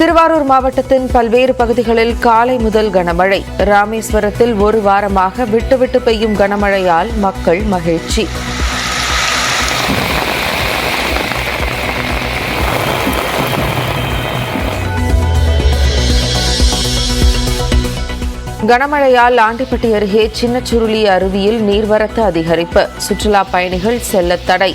திருவாரூர் மாவட்டத்தின் பல்வேறு பகுதிகளில் காலை முதல் கனமழை. ராமேஸ்வரத்தில் ஒரு வாரமாக விட்டுவிட்டு பெய்யும் கனமழையால் மக்கள் மகிழ்ச்சி. கனமழையால் ஆண்டிப்பட்டி அருகே சின்னச்சுருளி அருவியில் நீர்வரத்து அதிகரிப்பு. சுற்றுலா பயணிகள் செல்ல தடை.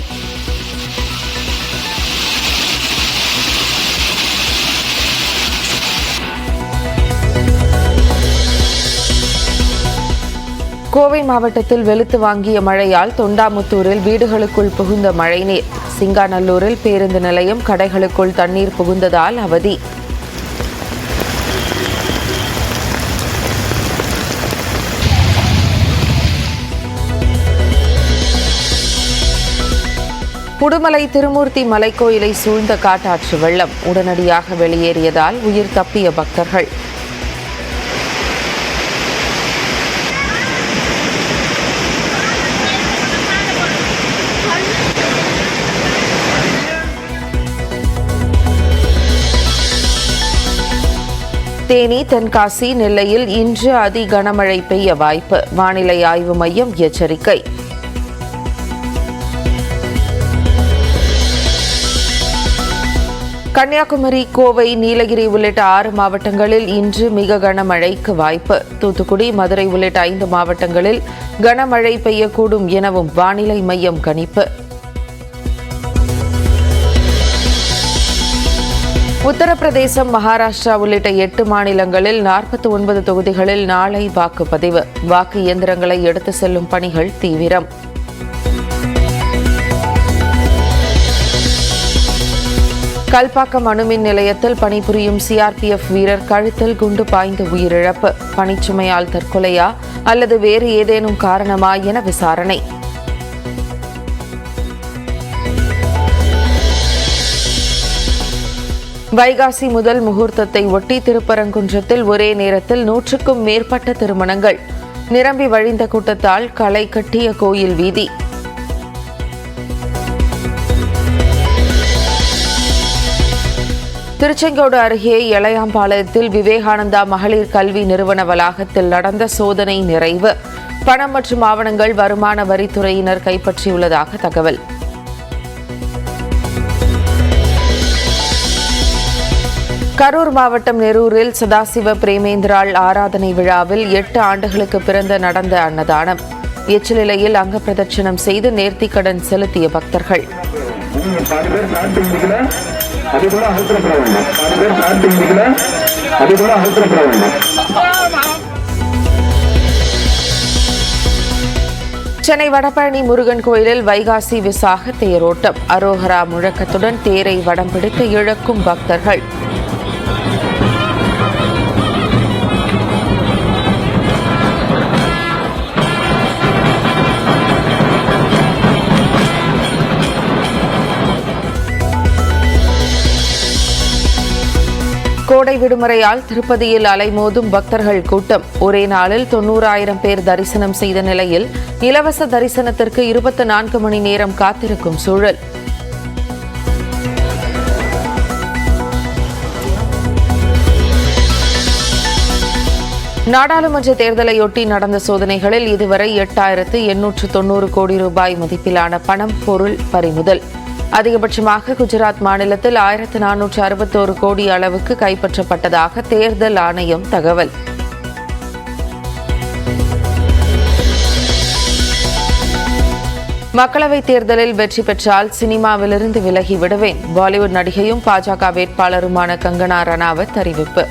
கோவை மாவட்டத்தில் வெளுத்து வாங்கிய மழையால் தொண்டாமுத்தூரில் வீடுகளுக்குள் புகுந்த மழைநீர். சிங்காநல்லூரில் பேருந்து நிலையம், கடைகளுக்குள் தண்ணீர் புகுந்ததால் அவதி. உடுமலை திருமூர்த்தி மலைக்கோயிலை சூழ்ந்த காட்டாற்று வெள்ளம். உடனடியாக வெளியேறியதால் உயிர் தப்பிய பக்தர்கள். தேனி, தென்காசி, நெல்லையில் இன்று அதி கனமழை பெய்ய வாய்ப்பு. வானிலை ஆய்வு மையம் எச்சரிக்கை. கன்னியாகுமரி, கோவை, நீலகிரி உள்ளிட்ட 6 மாவட்டங்களில் இன்று மிக கனமழைக்கு வாய்ப்பு. தூத்துக்குடி, மதுரை உள்ளிட்ட 5 மாவட்டங்களில் கனமழை பெய்யக்கூடும் எனவும் வானிலை மையம் கணிப்பு. உத்தரப்பிரதேசம், மகாராஷ்டிரா உள்ளிட்ட 8 மாநிலங்களில் 49 தொகுதிகளில் நாளை வாக்குப்பதிவு. வாக்கு இயந்திரங்களை எடுத்து செல்லும் பணிகள் தீவிரம். கல்பாக்கம் அணுமின் நிலையத்தில் பணிபுரியும் சிஆர்பிஎஃப் வீரர் கழுத்தில் குண்டு பாய்ந்து உயிரிழப்பு. பணிச்சுமையால் தற்கொலையா அல்லது வேறு ஏதேனும் காரணமா என விசாரணை. வைகாசி முதல் முகூர்த்தத்தை ஒட்டி திருப்பரங்குன்றத்தில் ஒரே நேரத்தில் 100க்கும் மேற்பட்ட திருமணங்கள். நிரம்பி வழிந்த கூட்டத்தால் களை கட்டிய கோயில் வீதி. திருச்செங்கோடு அருகே எளையாம்பாளையத்தில் விவேகானந்தா மகளிர் கல்வி நிறுவன வளாகத்தில் நடந்த சோதனை நிறைவு. பணம் மற்றும் ஆவணங்கள் வருமான வரித்துறையினர் கைப்பற்றியுள்ளதாக தகவல். கரூர் மாவட்டம் நெரூரில் சதாசிவ பிரேமேந்திராள் ஆராதனை விழாவில் 8 ஆண்டுகளுக்கு பிறந்த நடந்த அன்னதானம். எச்சிலையில் அங்க பிரதட்சணம் செய்து நேர்த்திக்கடன் செலுத்திய பக்தர்கள். சென்னை வடபழனி முருகன் கோயிலில் வைகாசி விசாக தேரோட்டம். அரோகரா முழக்கத்துடன் தேரை வடம் பிடித்து இழுக்கும் பக்தர்கள். கோடை விடுமுறையால் திருப்பதியில் அலைமோதும் பக்தர்கள் கூட்டம். ஒரே நாளில் 90,000 பேர் தரிசனம் செய்த நிலையில் இலவச தரிசனத்திற்கு 24 மணி நேரம் காத்திருக்கும் சூழல். நாடாளுமன்ற தேர்தலையொட்டி நடந்த சோதனைகளில் இதுவரை 8,890 கோடி ரூபாய் மதிப்பிலான பணம், பொருள் பறிமுதல். அதிகபட்சமாக குஜராத் மாநிலத்தில் 1,461 கோடி அளவுக்கு கைப்பற்றப்பட்டதாக தேர்தல் ஆணையம் தகவல். மக்களவைத் தேர்தலில் வெற்றி பெற்றால் சினிமாவிலிருந்து விலகி விடுவேன். பாலிவுட் நடிகையும் பாஜக வேட்பாளருமான கங்கனா ரணாவத் அறிவிப்பு.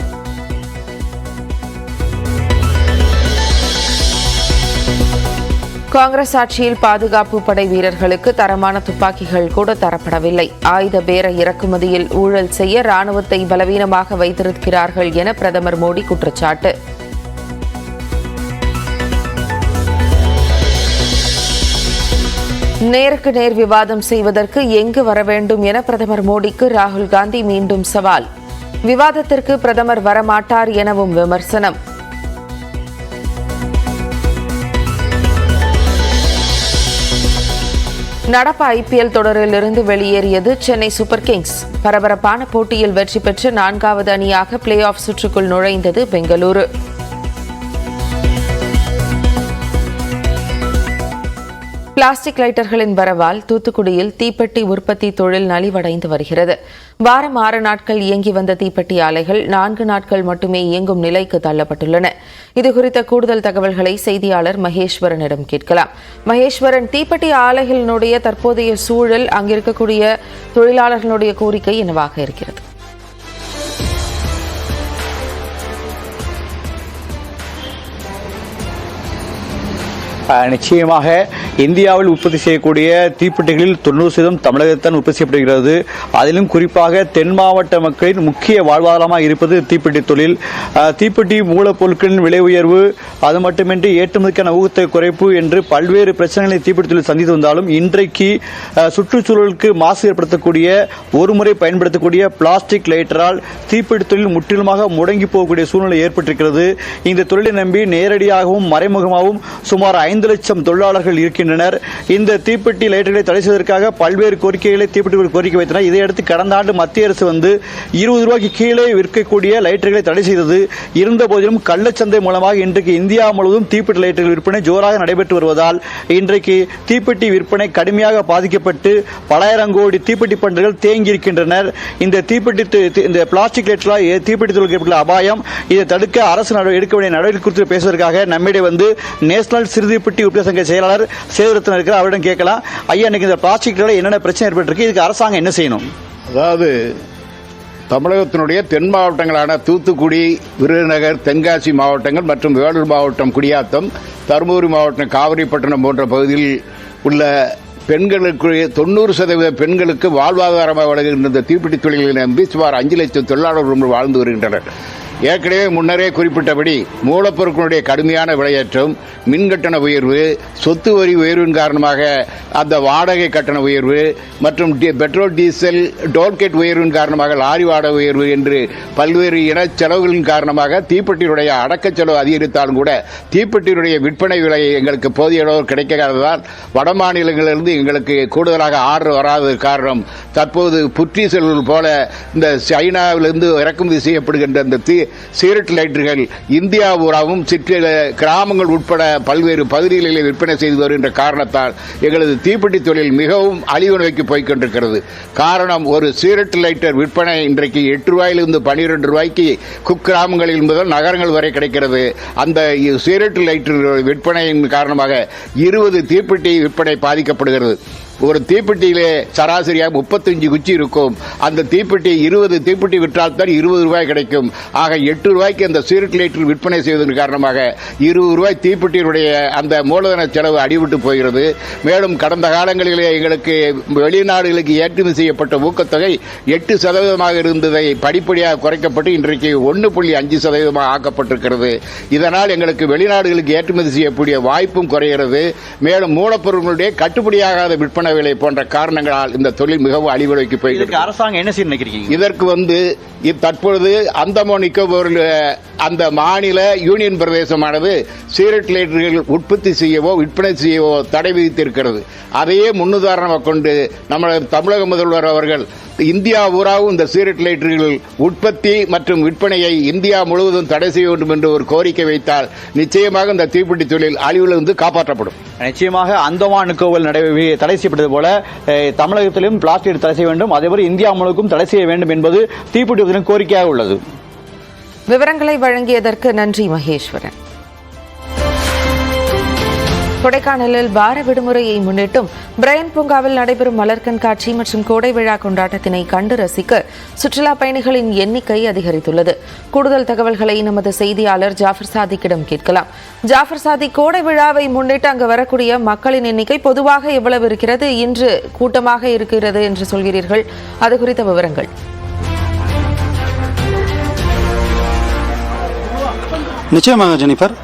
காங்கிரஸ் ஆட்சியில் பாதுகாப்பு படை வீரர்களுக்கு தரமான துப்பாக்கிகள் கூட தரப்படவில்லை. ஆயுத பேர இறக்குமதியில் ஊழல் செய்ய ராணுவத்தை பலவீனமாக வைத்திருக்கிறார்கள் என பிரதமர் மோடி குற்றச்சாட்டு. நேருக்கு நேர் விவாதம் செய்வதற்கு எங்கு வர வேண்டும் என பிரதமர் மோடிக்கு ராகுல் காந்தி மீண்டும் சவால். விவாதத்திற்கு பிரதமர் வரமாட்டார் எனவும் விமர்சனம். நடப்பு IPL தொடரிலிருந்து வெளியேறியது சென்னை சூப்பர் கிங்ஸ். பரபரப்பான போட்டியில் வெற்றி பெற்று 4வது அணியாக பிளே ஆஃப் சுற்றுக்குள் நுழைந்தது பெங்களூரு. பிளாஸ்டிக் லைட்டர்களின் வரவால் தூத்துக்குடியில் தீப்பெட்டி உற்பத்தி தொழில் நலிவடைந்து வருகிறது. வாரம் 6 நாட்கள் இயங்கி வந்த தீப்பெட்டி ஆலைகள் 4 நாட்கள் மட்டுமே இயங்கும் நிலைக்கு தள்ளப்பட்டுள்ளன. இதுகுறித்த கூடுதல் தகவல்களை செய்தியாளர் மகேஸ்வரனிடம் கேட்கலாம். மகேஸ்வரன், தீப்பெட்டி ஆலைகளினுடைய தற்போதைய சூழல், அங்கிருக்கக்கூடிய தொழிலாளர்களுடைய கோரிக்கை என்னவாக இருக்கிறது? நிச்சயமாக இந்தியாவில் உற்பத்தி செய்யக்கூடிய தீப்பெட்டிகளில் 90% தமிழகத்தான் உற்பத்தி செய்யப்படுகிறது. அதிலும் குறிப்பாக தென் மாவட்ட மக்களின் முக்கிய வாழ்வாதாரமாக இருப்பது தீப்பெட்டி தொழில். தீப்பெட்டி மூலப்பொருட்களின் விலை உயர்வு, அது மட்டுமின்றி ஏற்றுமதிக்கான ஊகத்தை குறைப்பு என்று பல்வேறு பிரச்சனைகளை தீப்பெட்டி தொழில் சந்தித்து வந்தாலும் இன்றைக்கு சுற்றுச்சூழலுக்கு மாசு ஏற்படுத்தக்கூடிய ஒருமுறை பயன்படுத்தக்கூடிய பிளாஸ்டிக் லைட்டரால் தீப்பெட்டி தொழில் முற்றிலுமாக முடங்கி போகக்கூடிய சூழ்நிலை ஏற்பட்டிருக்கிறது. இந்த தொழிலை நம்பி நேரடியாகவும் மறைமுகமாகவும் சுமார் 5 லட்சம் தொழிலாளர்கள் இருக்கின்றனர். இந்த தீப்பெட்டி லைட்டர்களை தடை செய்வதற்காக பல்வேறு கோரிக்கைகளை தீப்பெட்டி கோரிக்கை வைத்தனர். இதையடுத்து கடந்த ஆண்டு மத்திய அரசு 20 ரூபாய்க்கு கீழே விற்கக்கூடிய லைட்டர்களை தடை செய்தது. இருந்த போதிலும் கள்ளச்சந்தை மூலமாக இன்றைக்கு இந்தியா முழுவதும் தீப்பெட்டி லைட்டர்கள் விற்பனை ஜோராக நடைபெற்று வருவதால் இன்றைக்கு தீப்பெட்டி விற்பனை கடுமையாக பாதிக்கப்பட்டு பலாயிரம் கோடி தீப்பெட்டி பண்டங்கள் தேங்கியிருக்கின்றனர். இந்த பிளாஸ்டிக் லைட்டரால் தீப்பெட்டி தொழில் ஏற்பட்டுள்ள அபாயம், இதை தடுக்க அரசு எடுக்க வேண்டிய நடவடிக்கை குறித்து பேசுவதற்காக நம்மிடையே நேஷனல் சிறுதீப்பெட்டி உற்பத்தி சங்க செயலாளர் சேதுரத்னம் இருக்கிறார். அவரிடம் கேட்கலாம். ஐயா, இன்னைக்கு இந்த பிளாஸ்டிக் என்னென்ன பிரச்சனை ஏற்பட்டிருக்கு, இதுக்கு அரசாங்கம் என்ன செய்யணும்? அதாவது தமிழகத்தினுடைய தென் மாவட்டங்களான தூத்துக்குடி, விருதுநகர், தென்காசி மாவட்டங்கள் மற்றும் வேலூர் மாவட்டம் குடியாத்தம், தருமபுரி மாவட்டம் காவிரிப்பட்டினம் போன்ற பகுதியில் உள்ள பெண்களுக்கு 90% பெண்களுக்கு வாழ்வாதாரமாக வழங்குகின்ற இந்த தீப்பெட்டி தொழிலை நம்பி சுமார் 5 லட்சம் தொழிலாளர்கள் வாழ்ந்து வருகின்றனர். ஏற்கனவே முன்னரே குறிப்பிட்டபடி மூலப்பொருட்களுடைய கடுமையான விலையேற்றம், மின்கட்டண உயர்வு, சொத்து வரி உயர்வின் காரணமாக அந்த வாடகை கட்டண உயர்வு மற்றும் பெட்ரோல் டீசல் டோல்கேட் உயர்வின் காரணமாக லாரி வாடகை உயர்வு என்று பல்வேறு இன செலவுகளின் காரணமாக தீப்பெட்டியுடைய அடக்க செலவு அதிகரித்தாலும் கூட தீப்பெட்டியுடைய விற்பனை விலை எங்களுக்கு போதிய அளவு கிடைக்காததால் வட மாநிலங்களிலிருந்து எங்களுக்கு கூடுதலாக ஆர்டர் வராத காரணம் தற்போது புற்றி செல்வது போல இந்த சைனாவிலிருந்து இறக்குமதி செய்யப்படுகின்ற இந்த சிகரெட் லைட்டர்கள் இந்தியா பூராவும் சிற்ற கிராமங்கள் உட்பட பல்வேறு பகுதிகளில் விற்பனை செய்து வருகின்ற காரணத்தால் எங்களது தீப்பெட்டி தொழில் மிகவும் அழிவு நோக்கி போய்கொண்டிருக்கிறது. காரணம், ஒரு சிகரெட் லைட்டர் விற்பனை இன்றைக்கு 8 ரூபாயிலிருந்து 12 ரூபாய்க்கு குக்கிராமங்களில் முதல் நகரங்கள் வரை கிடைக்கிறது. அந்த சிகரெட் லைட்டர் விற்பனையின் காரணமாக 20 தீப்பெட்டி விற்பனை பாதிக்கப்படுகிறது. ஒரு தீப்பெட்டியிலே சராசரியாக 35 குச்சி இருக்கும். அந்த தீப்பெட்டி 20 தீப்பெட்டி விற்றால் தான் 20 ரூபாய் கிடைக்கும். ஆக 8 ரூபாய்க்கு அந்த சிகரெட் லைட்டர் விற்பனை செய்வதன் காரணமாக 20 ரூபாய் தீப்பெட்டியினுடைய அந்த மூலதன செலவு அடிவிட்டு போகிறது. மேலும் கடந்த காலங்களிலே எங்களுக்கு வெளிநாடுகளுக்கு ஏற்றுமதி செய்யப்பட்ட ஊக்கத்தொகை 8% இருந்ததை படிப்படியாக குறைக்கப்பட்டு இன்றைக்கு 1.5% ஆக்கப்பட்டிருக்கிறது. இதனால் எங்களுக்கு வெளிநாடுகளுக்கு ஏற்றுமதி செய்யக்கூடிய வாய்ப்பும் குறைகிறது. மேலும் மூலப்பொருட்களுடைய கட்டுப்படியாகாத விற்பனை விலை போன்ற காரணங்களால் இந்த தொழில் மிகவும் அழிவுக்கு போய்கிறது. அரசாங்கம் என்ன செய்ய நினைக்கிறீங்க? இதற்கு தற்பொழுது அந்தமான் நிக்கோபாரில் அந்த மாநில யூனியன் பிரதேசமானது சிகரெட் லைட்டர்கள் உற்பத்தி செய்யவோ விற்பனை செய்யவோ தடை விதித்திருக்கிறது. அதையே முன்னுதாரணமாக கொண்டு நம்ம தமிழக முதல்வர் அவர்கள் இந்தியா பூராவும் இந்த சிகரெட் லைட்டர்கள் உற்பத்தி மற்றும் விற்பனையை இந்தியா முழுவதும் தடை செய்ய வேண்டும் என்று ஒரு கோரிக்கை வைத்தால் நிச்சயமாக இந்த தீப்பெட்டி தொழில் அழிவிலிருந்து காப்பாற்றப்படும். நிச்சயமாக அந்தமான் நிக்கோபார் தடை செய்யப்பட்டது போல தமிழகத்திலும் பிளாஸ்டிக் தடை செய்ய வேண்டும், அதேபோல இந்தியா முழுவதும் தடை செய்ய வேண்டும் என்பது தீப்பெட்டி கோரிக்கையாக உள்ளது. விவரங்களை வழங்கியதற்கு நன்றி மகேஸ்வரன். கொடைக்கானலில் வார விடுமுறையை முன்னிட்டும் பிரையன் பூங்காவில் நடைபெறும் மலர் கண்காட்சி மற்றும் கோடை விழா கொண்டாட்டத்தினை கண்டு ரசிக்க சுற்றுலா பயணிகளின் எண்ணிக்கை அதிகரித்துள்ளது. கூடுதல் தகவல்களை நமது செய்தியாளர் ஜாஃபர் சாதிக்கிடம் கேட்கலாம். ஜாஃபர் சாதி, கோடை விழாவை முன்னிட்டு அங்கு வரக்கூடிய மக்களின் எண்ணிக்கை பொதுவாக எவ்வளவு இருக்கிறது, இன்று கூட்டமாக இருக்கிறது என்று சொல்கிறீர்கள், அது குறித்த விவரங்கள்? நிச்சயமாக ஜெனிஃபர்,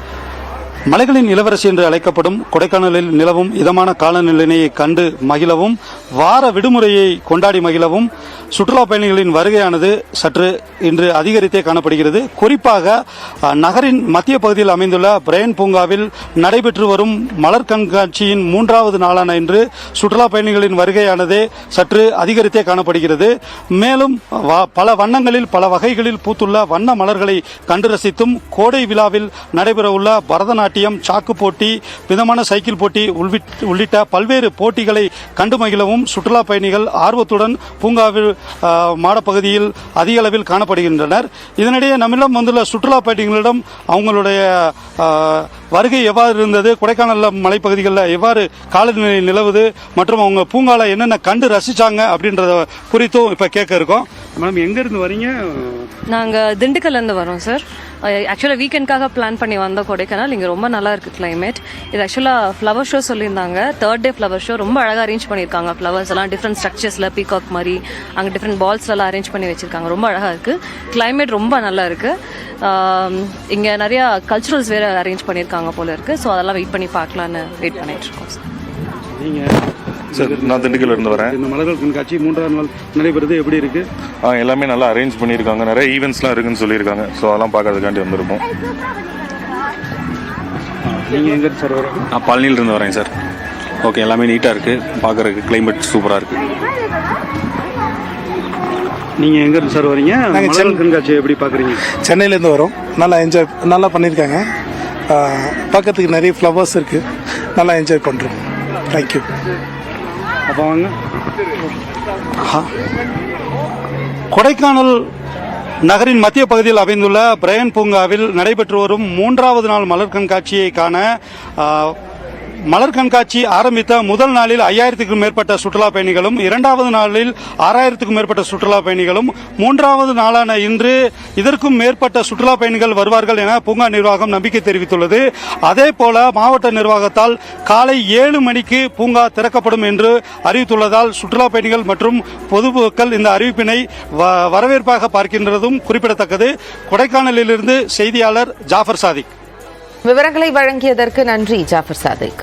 மலைகளின் இளவரசி என்று அழைக்கப்படும் கொடைக்கானலில் நிலவும் இதமான காலநிலையை கண்டு மகிழவும், வார விடுமுறையை கொண்டாடி மகிழவும் சுற்றுலா பயணிகளின் வருகையானது சற்று இன்று அதிகரித்தே காணப்படுகிறது. குறிப்பாக நகரின் மத்திய பகுதியில் அமைந்துள்ள பிரையன் பூங்காவில் நடைபெற்று வரும் மலர் கண்காட்சியின் 3வது நாளான இன்று சுற்றுலா பயணிகளின் வருகையானதே சற்று அதிகரித்தே காணப்படுகிறது. மேலும் பல வண்ணங்களில் பல வகைகளில் பூத்துள்ள வண்ண மலர்களை கண்டு ரசித்தும், கோடை விழாவில் நடைபெறவுள்ள பரதநாட்டியம், சாக்கு போட்டி, விதமான சைக்கிள் போட்டி உள்ளிட்ட பல்வேறு போட்டிகளை கண்டு மகிழவும் சுற்றுலா பயணிகள் ஆர்வத்துடன் பூங்காவில் மாடப்பகுதியில் அதிக அளவில் காணப்படுகின்றனர். இதனிடையே நம்மிடம் வந்துள்ள சுற்றுலா பயணிகளிடம் அவங்களுடைய வருகை எவ்வாறு இருந்தது, கொடைக்கானல் மலைப்பகுதிகளில் எவ்வாறு காலநிலை நிலவுது மற்றும் அவங்க பூங்கால என்னென்ன கண்டு ரசிச்சாங்க அப்படின்றத குறித்தும் இப்ப கேட்க இருக்கோம். மேம், எங்க இருந்து வரீங்க? நாங்க திண்டுக்கல்ல இருந்து வரோம் சார். ஆக்சுவலாக வீக்கெண்ட்காக பிளான் பண்ணி வந்தோம் கொடைக்கானல். இங்கே ரொம்ப நல்லா இருக்கு கிளைமேட். இது ஆக்சுவலாக ஃப்ளவர் ஷோ சொல்லியிருந்தாங்க. 3rd டே ஃப்ளவர் ஷோ ரொம்ப அழகாக அரேஞ்ச் பண்ணியிருக்காங்க. ஃப்ளவர்ஸ் எல்லாம் டிஃப்ரெண்ட் ஸ்ட்ரக்சர்ஸில் பீகாக் மாதிரி அங்கே டிஃப்ரெண்ட் பால்ஸ் எல்லாம் அரேஞ்ச் பண்ணி வச்சிருக்காங்க. ரொம்ப அழகாக இருக்கு. கிளைமேட் ரொம்ப நல்லா இருக்கு. இங்கே நிறையா கல்ச்சுரல்ஸ் வேற அரேஞ்ச் பண்ணியிருக்காங்க போல இருக்கு. ஸோ அதெல்லாம் வெயிட் பண்ணி பார்க்கலான்னு வெயிட் பண்ணிட்டு இருக்கோம் சார். சார், நான் திண்டுக்கல்ல இருந்து வரேன். இந்த மலர்கள் கண்காட்சி 3வது நாள் நடைபெறுது, எப்படி இருக்கு? எல்லாமே நல்லா அரேஞ்ச் பண்ணியிருக்காங்க. நிறைய ஈவெண்ட்ஸ்லாம் இருக்குன்னு சொல்லியிருக்காங்க. ஸோ அதெல்லாம் பார்க்கறதுக்காண்டி வந்திருப்போம். நீங்கள் எங்கே சார் வரீங்க? நான் பழனியிலிருந்து வரேன் சார். ஓகே, எல்லாமே நீட்டாக இருக்குது, பார்க்குறதுக்கு கிளைமேட் சூப்பராக இருக்குது. நீங்கள் எங்கே இருந்து சார் வரீங்க? மலர்கள் கண்காட்சி எப்படி பார்க்குறீங்க? சென்னையிலேருந்து வரோம். நல்லா பண்ணியிருக்காங்க. பார்க்கறதுக்கு நிறைய ஃப்ளவர்ஸ் இருக்குது. நல்லா என்ஜாய் பண்ணுறோம். தேங்க்யூ. அப்போ வாங்க. கொடைக்கானல் நகரின் மத்திய பகுதியில் அமைந்துள்ள பிரையன் பூங்காவில் நடைபெற்று வரும் 3வது நாள் மலர் கண்காட்சியை காண மலர் கண்காட்சி ஆரம்பித்த முதல் நாளில் 5000க்கும் மேற்பட்ட சுற்றுலா பயணிகளும், 2வது நாளில் 6000க்கும் மேற்பட்ட சுற்றுலா பயணிகளும், 3வது நாளான இன்று இதற்கும் மேற்பட்ட சுற்றுலா பயணிகள் வருவார்கள் என பூங்கா நிர்வாகம் நம்பிக்கை தெரிவித்துள்ளது. அதே போல மாவட்ட நிர்வாகத்தால் காலை 7 மணிக்கு பூங்கா திறக்கப்படும் என்று அறிவித்துள்ளதால் சுற்றுலா பயணிகள் மற்றும் பொதுமக்கள் இந்த அறிவிப்பினை வரவேற்பாக பார்க்கின்றதும் குறிப்பிடத்தக்கது. கொடைக்கானலிலிருந்து செய்தியாளர் ஜாஃபர் சாதிக். விவரங்களை வழங்கியதற்கு நன்றி ஜாஃபர் சாதிக்.